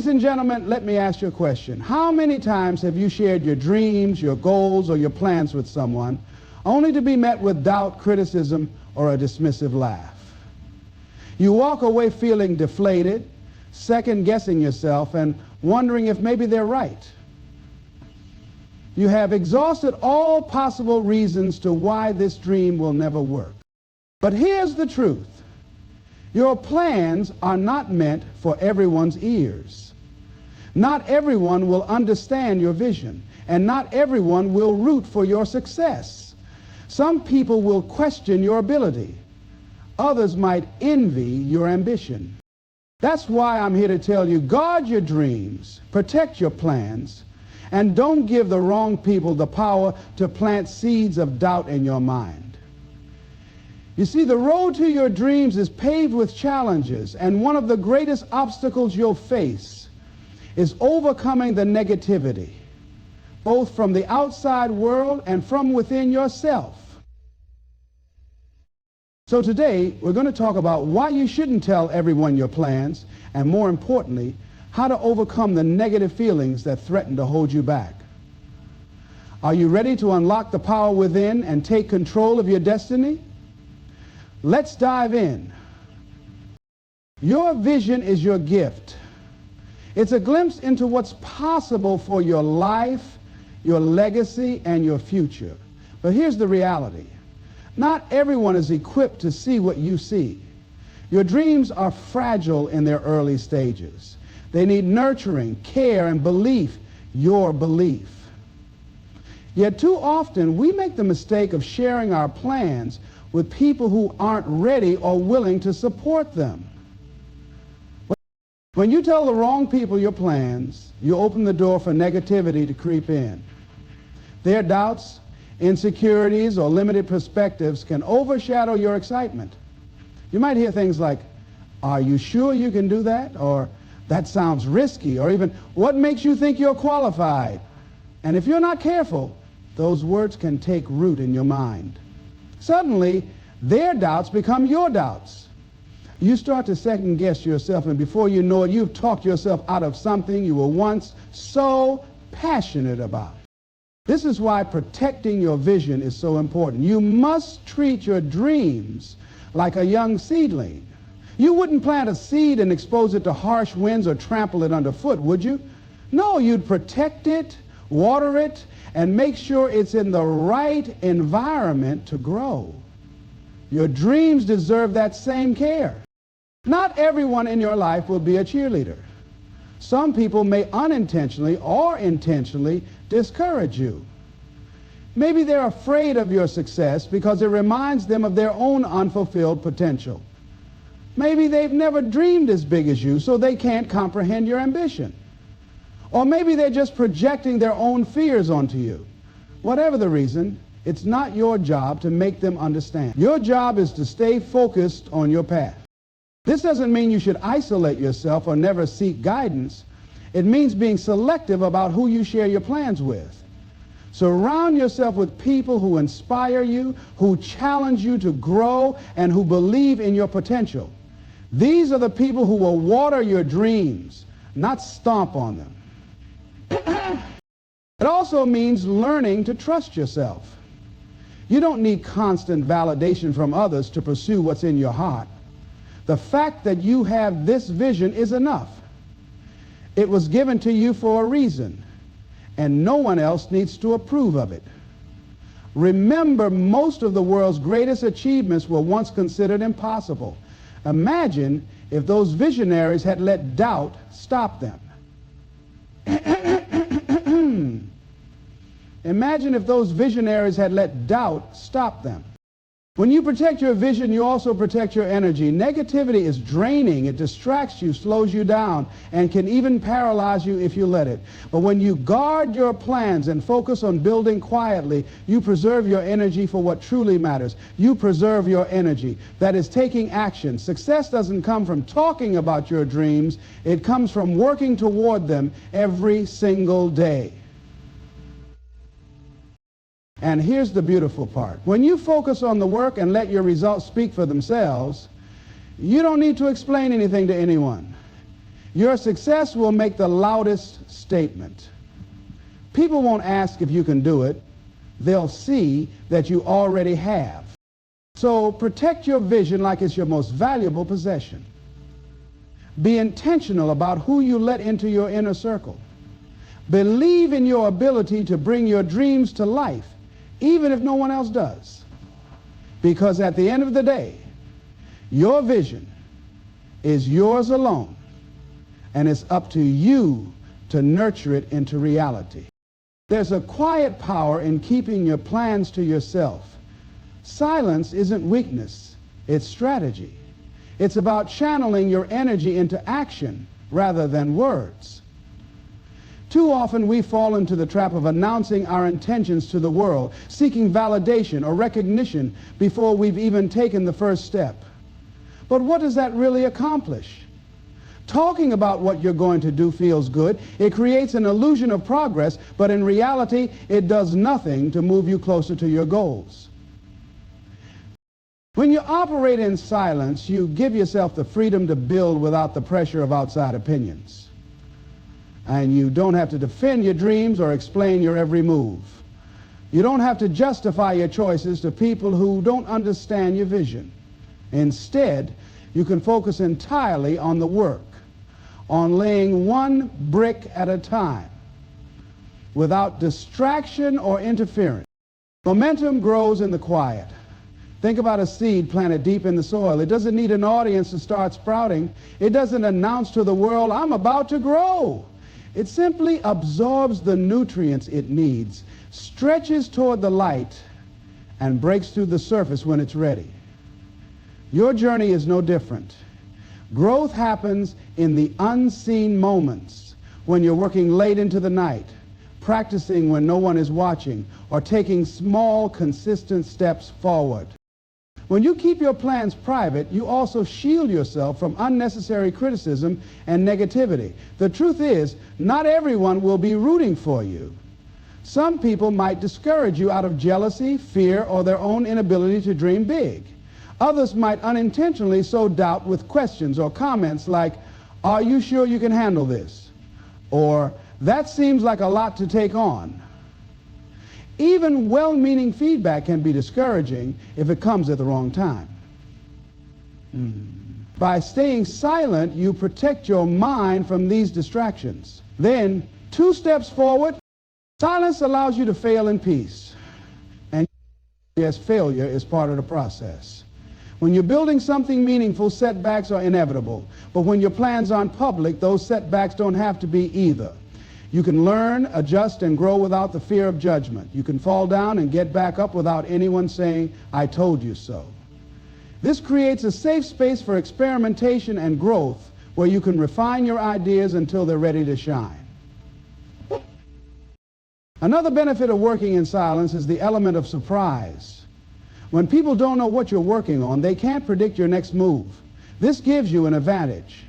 Ladies and gentlemen, let me ask you a question. How many times have you shared your dreams, your goals, or your plans with someone only to be met with doubt, criticism, or a dismissive laugh? You walk away feeling deflated, second-guessing yourself, and wondering if maybe they're right. You have exhausted all possible reasons to why this dream will never work. But here's the truth. Your plans are not meant for everyone's ears. Not everyone will understand your vision, and not everyone will root for your success. Some people will question your ability. Others might envy your ambition. That's why I'm here to tell you, guard your dreams, protect your plans, and don't give the wrong people the power to plant seeds of doubt in your mind. You see, the road to your dreams is paved with challenges, and one of the greatest obstacles you'll face is overcoming the negativity, both from the outside world and from within yourself. So today, we're going to talk about why you shouldn't tell everyone your plans, and more importantly, how to overcome the negative feelings that threaten to hold you back. Are you ready to unlock the power within and take control of your destiny? Let's dive in. Your vision is your gift. It's a glimpse into what's possible for your life, your legacy, and your future. But here's the reality. Not everyone is equipped to see what you see. Your dreams are fragile in their early stages. They need nurturing, care, and belief, your belief. Yet too often, we make the mistake of sharing our plans with people who aren't ready or willing to support them. When you tell the wrong people your plans, you open the door for negativity to creep in. Their doubts, insecurities, or limited perspectives can overshadow your excitement. You might hear things like, "Are you sure you can do that?" Or, "That sounds risky," or even, "What makes you think you're qualified?" And if you're not careful, those words can take root in your mind. Suddenly, their doubts become your doubts. You start to second guess yourself, and before you know it, you've talked yourself out of something you were once so passionate about. This is why protecting your vision is so important. You must treat your dreams like a young seedling. You wouldn't plant a seed and expose it to harsh winds or trample it underfoot, would you? No, you'd protect it, water it, and make sure it's in the right environment to grow. Your dreams deserve that same care. Not everyone in your life will be a cheerleader. Some people may unintentionally or intentionally discourage you. Maybe they're afraid of your success because it reminds them of their own unfulfilled potential. Maybe they've never dreamed as big as you, so they can't comprehend your ambition. Or maybe they're just projecting their own fears onto you. Whatever the reason, it's not your job to make them understand. Your job is to stay focused on your path. This doesn't mean you should isolate yourself or never seek guidance. It means being selective about who you share your plans with. Surround yourself with people who inspire you, who challenge you to grow, and who believe in your potential. These are the people who will water your dreams, not stomp on them. It also means learning to trust yourself. You don't need constant validation from others to pursue what's in your heart. The fact that you have this vision is enough. It was given to you for a reason, and no one else needs to approve of it. Remember, most of the world's greatest achievements were once considered impossible. Imagine if those visionaries had let doubt stop them. Imagine if those visionaries had let doubt stop them. When you protect your vision, you also protect your energy. Negativity is draining. It distracts you, slows you down, and can even paralyze you if you let it. But when you guard your plans and focus on building quietly, you preserve your energy for what truly matters. You preserve your energy. That is taking action. Success doesn't come from talking about your dreams. It comes from working toward them every single day. And here's the beautiful part. When you focus on the work and let your results speak for themselves, you don't need to explain anything to anyone. Your success will make the loudest statement. People won't ask if you can do it. They'll see that you already have. So protect your vision like it's your most valuable possession. Be intentional about who you let into your inner circle. Believe in your ability to bring your dreams to life, even if no one else does. Because at the end of the day, your vision is yours alone, and it's up to you to nurture it into reality. There's a quiet power in keeping your plans to yourself. Silence isn't weakness, it's strategy. It's about channeling your energy into action rather than words. Too often we fall into the trap of announcing our intentions to the world, seeking validation or recognition before we've even taken the first step. But what does that really accomplish? Talking about what you're going to do feels good. It creates an illusion of progress, but in reality, it does nothing to move you closer to your goals. When you operate in silence, you give yourself the freedom to build without the pressure of outside opinions. And you don't have to defend your dreams or explain your every move. You don't have to justify your choices to people who don't understand your vision. Instead, you can focus entirely on the work, on laying one brick at a time, without distraction or interference. Momentum grows in the quiet. Think about a seed planted deep in the soil. It doesn't need an audience to start sprouting. It doesn't announce to the world, I'm about to grow. It simply absorbs the nutrients it needs, stretches toward the light, and breaks through the surface when it's ready. Your journey is no different. Growth happens in the unseen moments, when you're working late into the night, practicing when no one is watching, or taking small, consistent steps forward. When you keep your plans private, you also shield yourself from unnecessary criticism and negativity. The truth is, not everyone will be rooting for you. Some people might discourage you out of jealousy, fear, or their own inability to dream big. Others might unintentionally sow doubt with questions or comments like, are you sure you can handle this? Or, that seems like a lot to take on. Even well-meaning feedback can be discouraging if it comes at the wrong time. By staying silent, you protect your mind from these distractions. Then, 2 steps forward, silence allows you to fail in peace. And yes, failure is part of the process. When you're building something meaningful, setbacks are inevitable. But when your plans aren't public, those setbacks don't have to be either. You can learn, adjust, and grow without the fear of judgment. You can fall down and get back up without anyone saying, I told you so. This creates a safe space for experimentation and growth where you can refine your ideas until they're ready to shine. Another benefit of working in silence is the element of surprise. When people don't know what you're working on, they can't predict your next move. This gives you an advantage.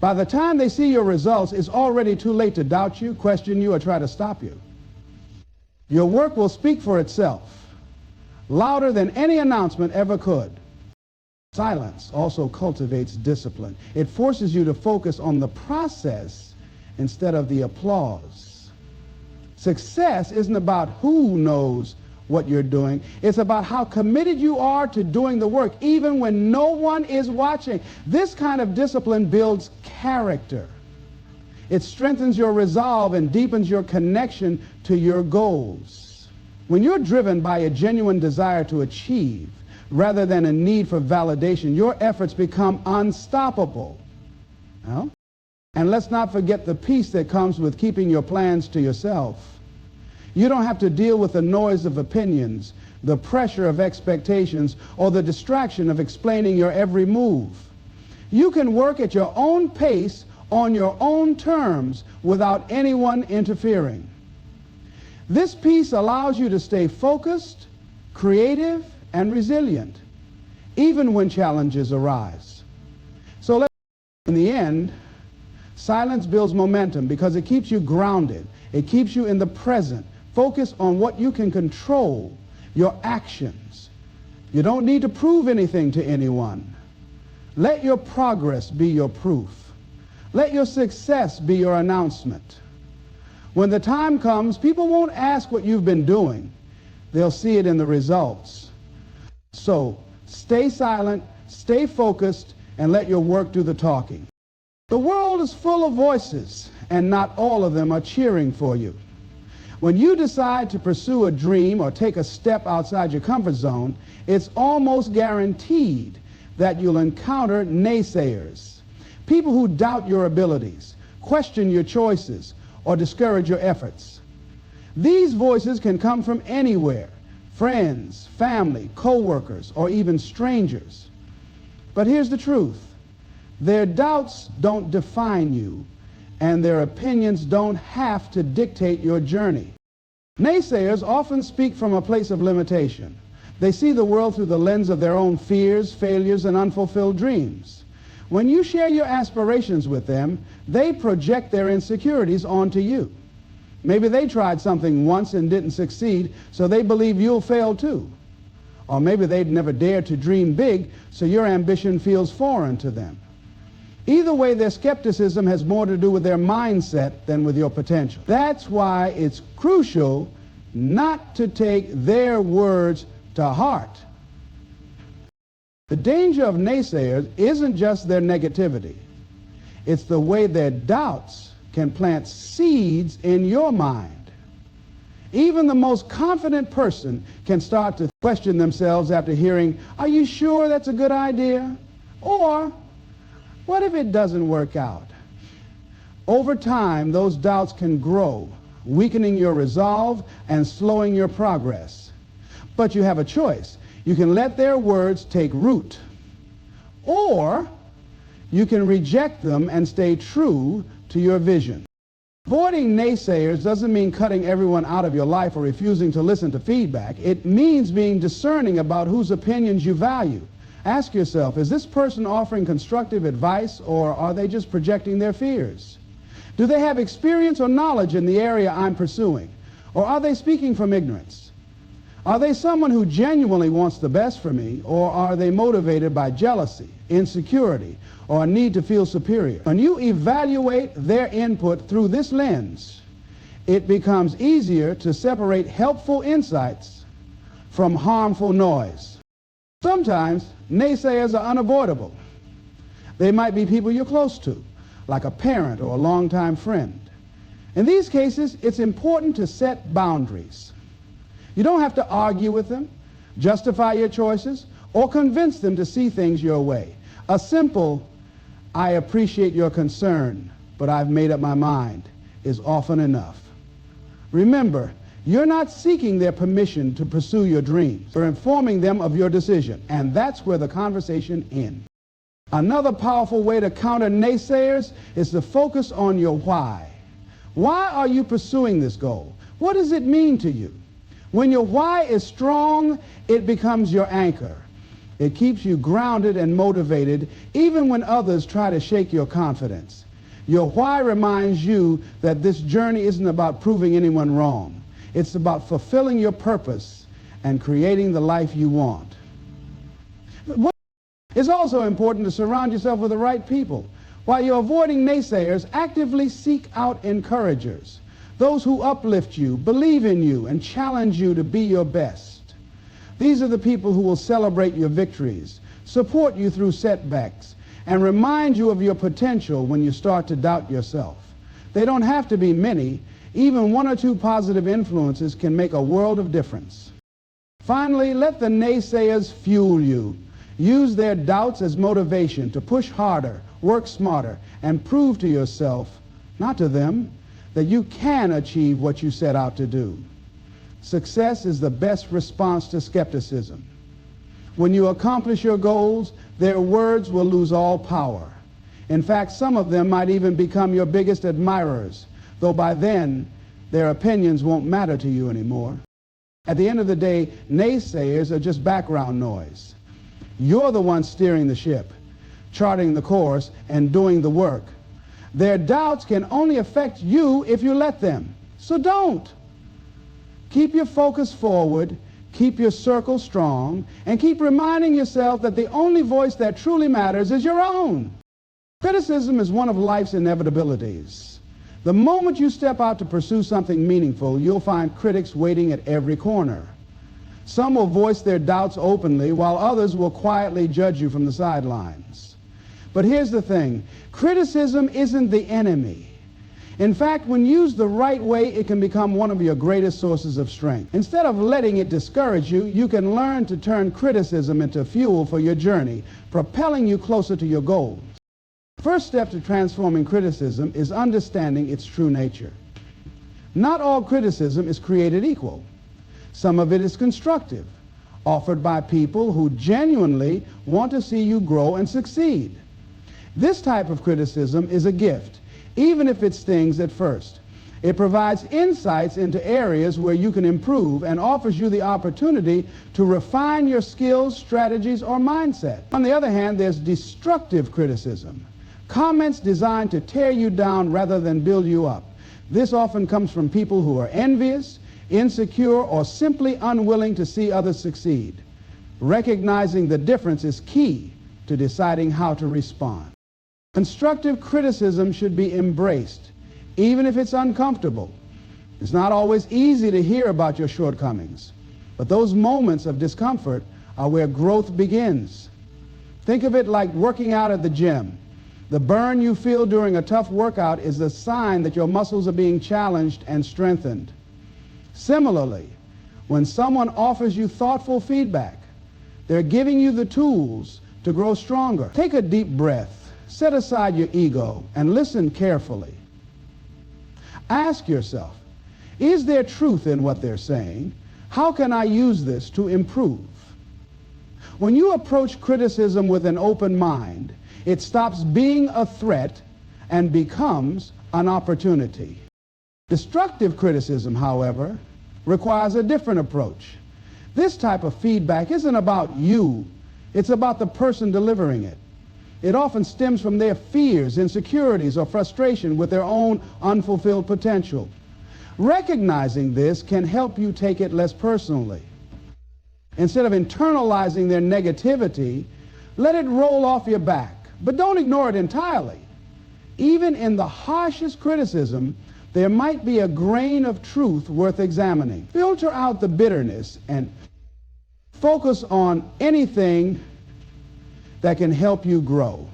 By the time they see your results, it's already too late to doubt you, question you, or try to stop you. Your work will speak for itself, louder than any announcement ever could. Silence also cultivates discipline. It forces you to focus on the process instead of the applause. Success isn't about who knows what you're doing. It's about how committed you are to doing the work, even when no one is watching. This kind of discipline builds character. It strengthens your resolve and deepens your connection to your goals. When you're driven by a genuine desire to achieve, rather than a need for validation, your efforts become unstoppable. Well, and let's not forget the peace that comes with keeping your plans to yourself. You don't have to deal with the noise of opinions, the pressure of expectations, or the distraction of explaining your every move. You can work at your own pace, on your own terms, without anyone interfering. This peace allows you to stay focused, creative, and resilient, even when challenges arise. So in the end, silence builds momentum because it keeps you grounded. It keeps you in the present. Focus on what you can control, your actions. You don't need to prove anything to anyone. Let your progress be your proof. Let your success be your announcement. When the time comes, people won't ask what you've been doing. They'll see it in the results. So stay silent, stay focused, and let your work do the talking. The world is full of voices, and not all of them are cheering for you. When you decide to pursue a dream or take a step outside your comfort zone, it's almost guaranteed that you'll encounter naysayers, people who doubt your abilities, question your choices, or discourage your efforts. These voices can come from anywhere: friends, family, co-workers, or even strangers. But here's the truth. Their doubts don't define you, and their opinions don't have to dictate your journey. Naysayers often speak from a place of limitation. They see the world through the lens of their own fears, failures, and unfulfilled dreams. When you share your aspirations with them, they project their insecurities onto you. Maybe they tried something once and didn't succeed, so they believe you'll fail too. Or maybe they'd never dared to dream big, so your ambition feels foreign to them. Either way, their skepticism has more to do with their mindset than with your potential. That's why it's crucial not to take their words to heart. The danger of naysayers isn't just their negativity. It's the way their doubts can plant seeds in your mind. Even the most confident person can start to question themselves after hearing, "Are you sure that's a good idea?" Or, "What if it doesn't work out?" Over time, those doubts can grow, weakening your resolve and slowing your progress. But you have a choice. You can let their words take root, or you can reject them and stay true to your vision. Avoiding naysayers doesn't mean cutting everyone out of your life or refusing to listen to feedback. It means being discerning about whose opinions you value. Ask yourself, is this person offering constructive advice, or are they just projecting their fears? Do they have experience or knowledge in the area I'm pursuing, or are they speaking from ignorance? Are they someone who genuinely wants the best for me, or are they motivated by jealousy, insecurity, or a need to feel superior? When you evaluate their input through this lens, it becomes easier to separate helpful insights from harmful noise. Sometimes naysayers are unavoidable. They might be people you're close to, like a parent or a longtime friend. In these cases, it's important to set boundaries. You don't have to argue with them, justify your choices, or convince them to see things your way. A simple, "I appreciate your concern, but I've made up my mind," is often enough. Remember, you're not seeking their permission to pursue your dreams. You're informing them of your decision, and that's where the conversation ends. Another powerful way to counter naysayers is to focus on your why. Why are you pursuing this goal? What does it mean to you? When your why is strong, it becomes your anchor. It keeps you grounded and motivated even when others try to shake your confidence. Your why reminds you that this journey isn't about proving anyone wrong. It's about fulfilling your purpose and creating the life you want. It's also important to surround yourself with the right people. While you're avoiding naysayers, actively seek out encouragers, those who uplift you, believe in you, and challenge you to be your best. These are the people who will celebrate your victories, support you through setbacks, and remind you of your potential when you start to doubt yourself. They don't have to be many. Even one or two positive influences can make a world of difference. Finally, let the naysayers fuel you. Use their doubts as motivation to push harder, work smarter, and prove to yourself, not to them, that you can achieve what you set out to do. Success is the best response to skepticism. When you accomplish your goals, their words will lose all power. In fact, some of them might even become your biggest admirers, though by then, their opinions won't matter to you anymore. At the end of the day, naysayers are just background noise. You're the one steering the ship, charting the course, and doing the work. Their doubts can only affect you if you let them. So don't. Keep your focus forward, keep your circle strong, and keep reminding yourself that the only voice that truly matters is your own. Criticism is one of life's inevitabilities. The moment you step out to pursue something meaningful, you'll find critics waiting at every corner. Some will voice their doubts openly, while others will quietly judge you from the sidelines. But here's the thing, criticism isn't the enemy. In fact, when used the right way, it can become one of your greatest sources of strength. Instead of letting it discourage you, you can learn to turn criticism into fuel for your journey, propelling you closer to your goals. First step to transforming criticism is understanding its true nature. Not all criticism is created equal. Some of it is constructive, offered by people who genuinely want to see you grow and succeed. This type of criticism is a gift, even if it stings at first. It provides insights into areas where you can improve and offers you the opportunity to refine your skills, strategies, or mindset. On the other hand, there's destructive criticism. Comments designed to tear you down rather than build you up. This often comes from people who are envious, insecure, or simply unwilling to see others succeed. Recognizing the difference is key to deciding how to respond. Constructive criticism should be embraced, even if it's uncomfortable. It's not always easy to hear about your shortcomings, but those moments of discomfort are where growth begins. Think of it like working out at the gym. The burn you feel during a tough workout is a sign that your muscles are being challenged and strengthened. Similarly, when someone offers you thoughtful feedback, they're giving you the tools to grow stronger. Take a deep breath, set aside your ego, and listen carefully. Ask yourself, is there truth in what they're saying? How can I use this to improve? When you approach criticism with an open mind, it stops being a threat and becomes an opportunity. Destructive criticism, however, requires a different approach. This type of feedback isn't about you, it's about the person delivering it. It often stems from their fears, insecurities, or frustration with their own unfulfilled potential. Recognizing this can help you take it less personally. Instead of internalizing their negativity, let it roll off your back. But don't ignore it entirely. Even in the harshest criticism, there might be a grain of truth worth examining. Filter out the bitterness and focus on anything that can help you grow.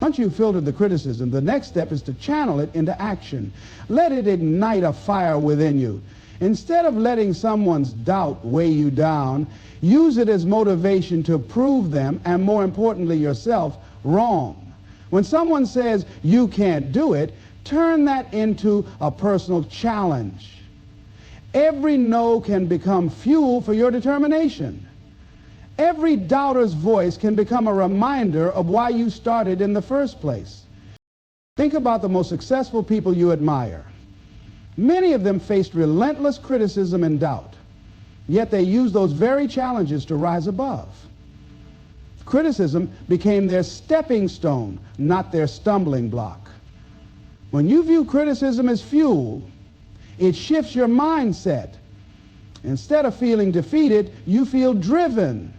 Once you've filtered the criticism, the next step is to channel it into action. Let it ignite a fire within you. Instead of letting someone's doubt weigh you down, use it as motivation to prove them, and more importantly yourself, wrong. When someone says you can't do it, turn that into a personal challenge. Every no can become fuel for your determination. Every doubter's voice can become a reminder of why you started in the first place. Think about the most successful people you admire. Many of them faced relentless criticism and doubt, yet they used those very challenges to rise above. Criticism became their stepping stone, not their stumbling block. When you view criticism as fuel, it shifts your mindset. Instead of feeling defeated, you feel driven.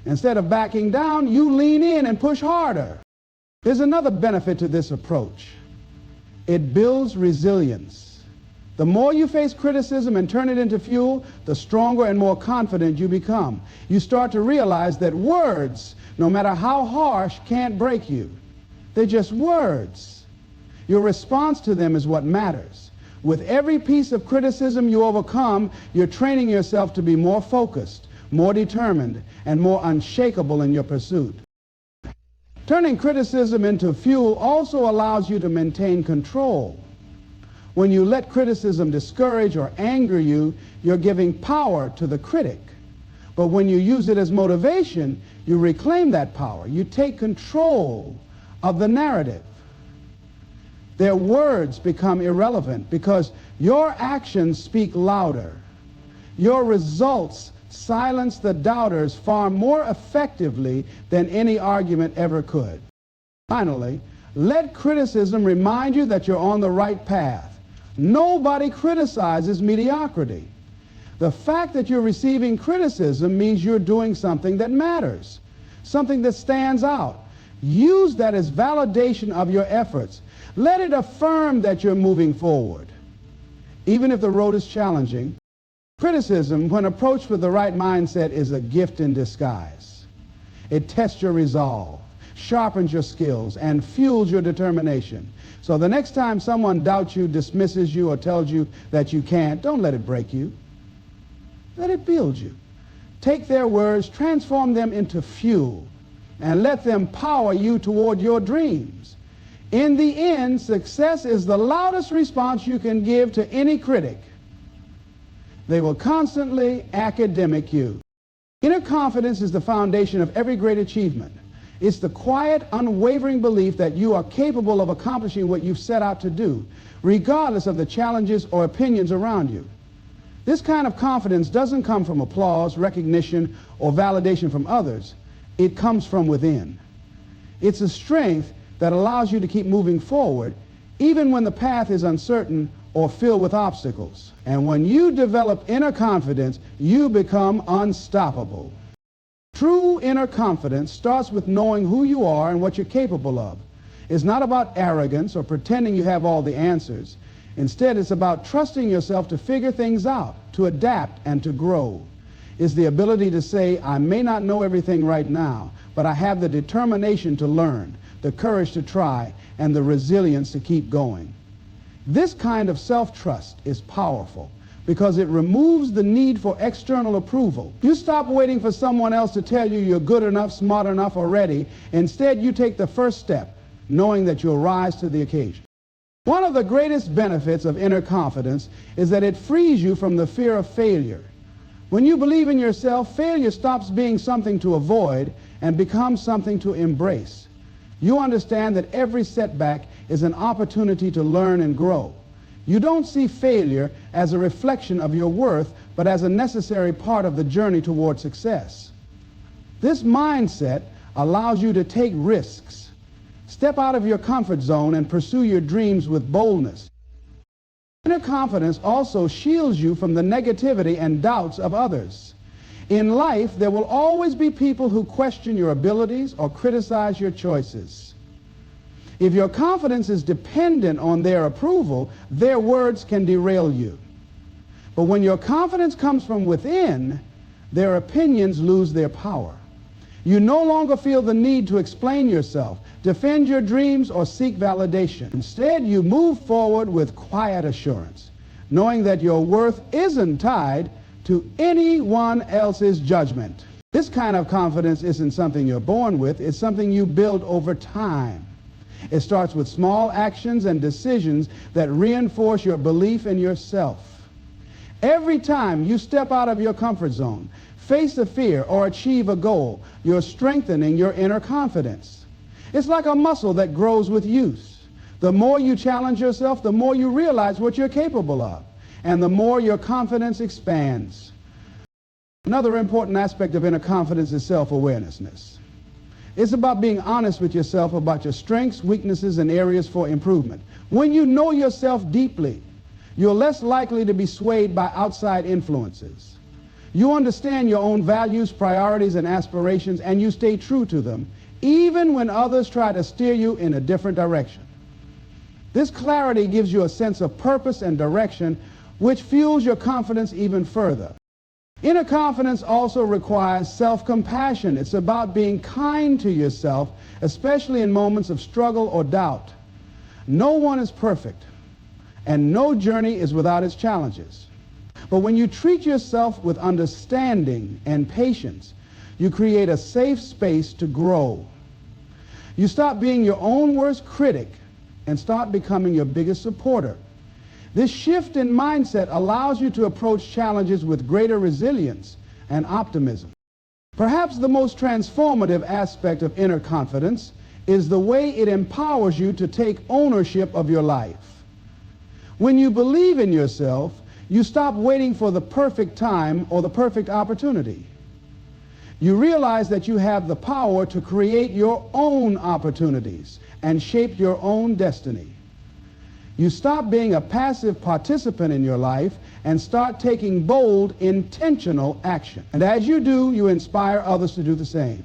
Instead of backing down, you lean in and push harder. There's another benefit to this approach. It builds resilience. The more you face criticism and turn it into fuel, the stronger and more confident you become. You start to realize that words, no matter how harsh, can't break you. They're just words. Your response to them is what matters. With every piece of criticism you overcome, you're training yourself to be more focused, more determined, and more unshakable in your pursuit. Turning criticism into fuel also allows you to maintain control. When you let criticism discourage or anger you, you're giving power to the critic. But when you use it as motivation, you reclaim that power. You take control of the narrative. Their words become irrelevant because your actions speak louder. Your results silence the doubters far more effectively than any argument ever could. Finally, let criticism remind you that you're on the right path. Nobody criticizes mediocrity. The fact that you're receiving criticism means you're doing something that matters, something that stands out. Use that as validation of your efforts. Let it affirm that you're moving forward. Even if the road is challenging, criticism, when approached with the right mindset, is a gift in disguise. It tests your resolve, sharpens your skills, and fuels your determination. So the next time someone doubts you, dismisses you, or tells you that you can't, don't let it break you. Let it build you. Take their words, transform them into fuel, and let them power you toward your dreams. In the end, success is the loudest response you can give to any critic. They will constantly academic you. Inner confidence is the foundation of every great achievement. It's the quiet, unwavering belief that you are capable of accomplishing what you've set out to do, regardless of the challenges or opinions around you. This kind of confidence doesn't come from applause, recognition, or validation from others. It comes from within. It's a strength that allows you to keep moving forward, even when the path is uncertain or filled with obstacles. And when you develop inner confidence, you become unstoppable. True inner confidence starts with knowing who you are and what you're capable of. It's not about arrogance or pretending you have all the answers. Instead, it's about trusting yourself to figure things out, to adapt, and to grow. It's the ability to say, I may not know everything right now, but I have the determination to learn, the courage to try, and the resilience to keep going. This kind of self-trust is powerful because it removes the need for external approval. You stop waiting for someone else to tell you you're good enough, smart enough, or ready. Instead, you take the first step, knowing that you'll rise to the occasion. One of the greatest benefits of inner confidence is that it frees you from the fear of failure. When you believe in yourself, failure stops being something to avoid and becomes something to embrace. You understand that every setback is an opportunity to learn and grow. You don't see failure as a reflection of your worth, but as a necessary part of the journey toward success. This mindset allows you to take risks. Step out of your comfort zone and pursue your dreams with boldness. Inner confidence also shields you from the negativity and doubts of others. In life, there will always be people who question your abilities or criticize your choices. If your confidence is dependent on their approval, their words can derail you. But when your confidence comes from within, their opinions lose their power. You no longer feel the need to explain yourself, defend your dreams, or seek validation. Instead, you move forward with quiet assurance, knowing that your worth isn't tied to anyone else's judgment. This kind of confidence isn't something you're born with, it's something you build over time. It starts with small actions and decisions that reinforce your belief in yourself. Every time you step out of your comfort zone, face a fear, or achieve a goal, you're strengthening your inner confidence. It's like a muscle that grows with use. The more you challenge yourself, the more you realize what you're capable of, and the more your confidence expands. Another important aspect of inner confidence is self-awareness. It's about being honest with yourself about your strengths, weaknesses, and areas for improvement. When you know yourself deeply, you're less likely to be swayed by outside influences. You understand your own values, priorities, and aspirations, and you stay true to them, even when others try to steer you in a different direction. This clarity gives you a sense of purpose and direction, which fuels your confidence even further. Inner confidence also requires self-compassion. It's about being kind to yourself, especially in moments of struggle or doubt. No one is perfect, and no journey is without its challenges. But when you treat yourself with understanding and patience, you create a safe space to grow. You stop being your own worst critic and start becoming your biggest supporter. This shift in mindset allows you to approach challenges with greater resilience and optimism. Perhaps the most transformative aspect of inner confidence is the way it empowers you to take ownership of your life. When you believe in yourself, you stop waiting for the perfect time or the perfect opportunity. You realize that you have the power to create your own opportunities and shape your own destiny. You stop being a passive participant in your life and start taking bold, intentional action. And as you do, you inspire others to do the same.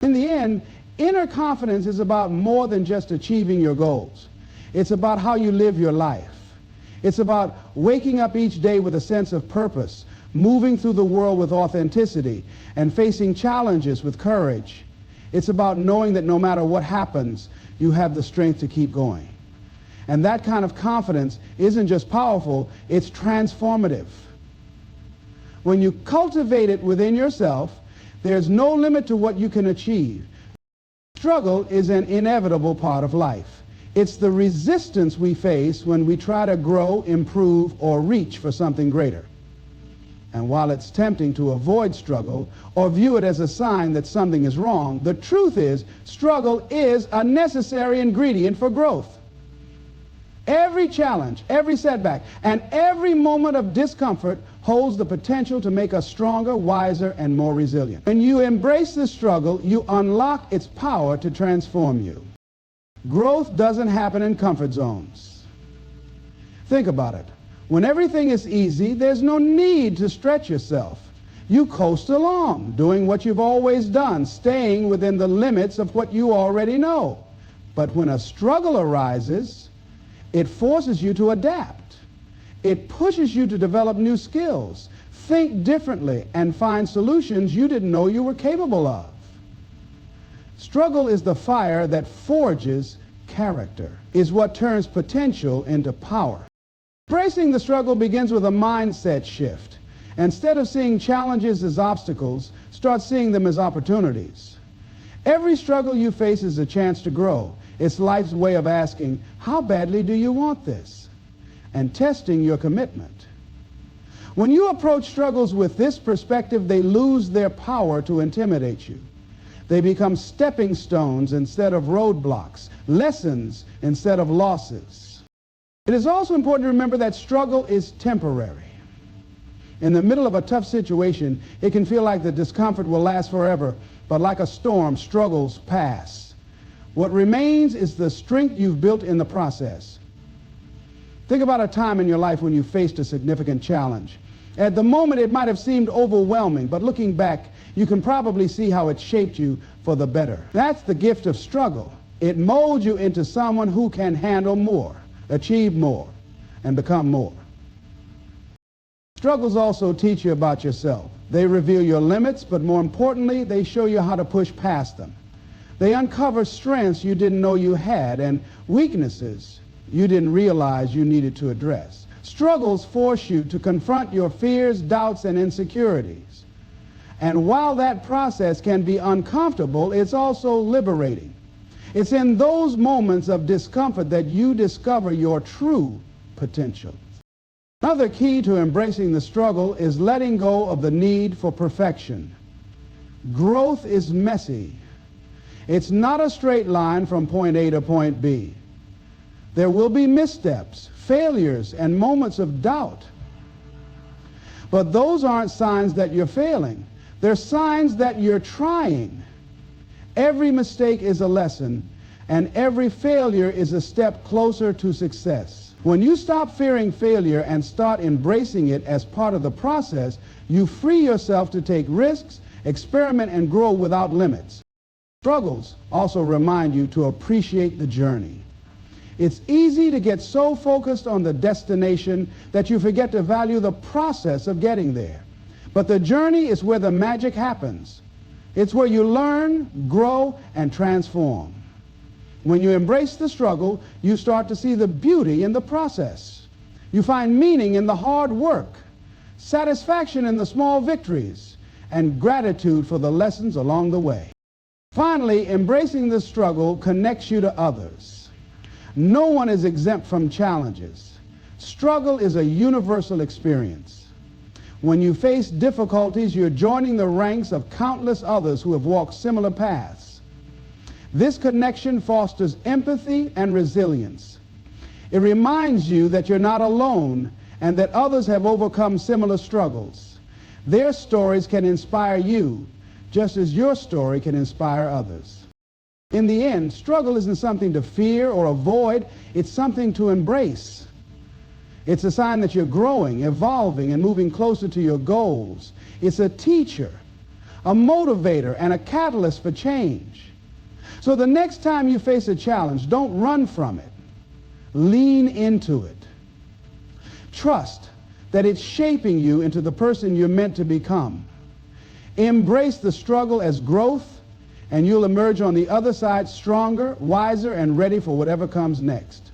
In the end, Inner confidence is about more than just achieving your goals. It's about how you live your life. It's about waking up each day with a sense of purpose, moving through the world with authenticity, and facing challenges with courage. It's about knowing that no matter what happens, you have the strength to keep going. And that kind of confidence isn't just powerful, it's transformative. When you cultivate it within yourself, there's no limit to what you can achieve. Struggle is an inevitable part of life. It's the resistance we face when we try to grow, improve, or reach for something greater. And while it's tempting to avoid struggle or view it as a sign that something is wrong, the truth is struggle is a necessary ingredient for growth. Every challenge, every setback, and every moment of discomfort holds the potential to make us stronger, wiser, and more resilient. When you embrace the struggle, you unlock its power to transform you. Growth doesn't happen in comfort zones. Think about it. When everything is easy, there's no need to stretch yourself. You coast along, doing what you've always done, staying within the limits of what you already know. But when a struggle arises, it forces you to adapt. It pushes you to develop new skills, think differently, and find solutions you didn't know you were capable of. Struggle is the fire that forges character, is what turns potential into power. Embracing the struggle begins with a mindset shift. Instead of seeing challenges as obstacles, start seeing them as opportunities. Every struggle you face is a chance to grow. It's life's way of asking, how badly do you want this? And testing your commitment. When you approach struggles with this perspective, they lose their power to intimidate you. They become stepping stones instead of roadblocks, lessons instead of losses. It is also important to remember that struggle is temporary. In the middle of a tough situation, it can feel like the discomfort will last forever, but like a storm, struggles pass. What remains is the strength you've built in the process. Think about a time in your life when you faced a significant challenge. At the moment, it might have seemed overwhelming, but looking back, you can probably see how it shaped you for the better. That's the gift of struggle. It molds you into someone who can handle more, achieve more, and become more. Struggles also teach you about yourself. They reveal your limits, but more importantly, they show you how to push past them. They uncover strengths you didn't know you had and weaknesses you didn't realize you needed to address. Struggles force you to confront your fears, doubts, and insecurities. And while that process can be uncomfortable, it's also liberating. It's in those moments of discomfort that you discover your true potential. Another key to embracing the struggle is letting go of the need for perfection. Growth is messy. It's not a straight line from point A to point B. There will be missteps, failures, and moments of doubt. But those aren't signs that you're failing. They're signs that you're trying. Every mistake is a lesson, and every failure is a step closer to success. When you stop fearing failure and start embracing it as part of the process, you free yourself to take risks, experiment, and grow without limits. Struggles also remind you to appreciate the journey. It's easy to get so focused on the destination that you forget to value the process of getting there. But the journey is where the magic happens. It's where you learn, grow, and transform. When you embrace the struggle, you start to see the beauty in the process. You find meaning in the hard work, satisfaction in the small victories, and gratitude for the lessons along the way. Finally, embracing the struggle connects you to others. No one is exempt from challenges. Struggle is a universal experience. When you face difficulties, you're joining the ranks of countless others who have walked similar paths. This connection fosters empathy and resilience. It reminds you that you're not alone and that others have overcome similar struggles. Their stories can inspire you, just as your story can inspire others. In the end, struggle isn't something to fear or avoid, it's something to embrace. It's a sign that you're growing, evolving, and moving closer to your goals. It's a teacher, a motivator, and a catalyst for change. So the next time you face a challenge, don't run from it. Lean into it. Trust that it's shaping you into the person you're meant to become. Embrace the struggle as growth, and you'll emerge on the other side stronger, wiser, and ready for whatever comes next.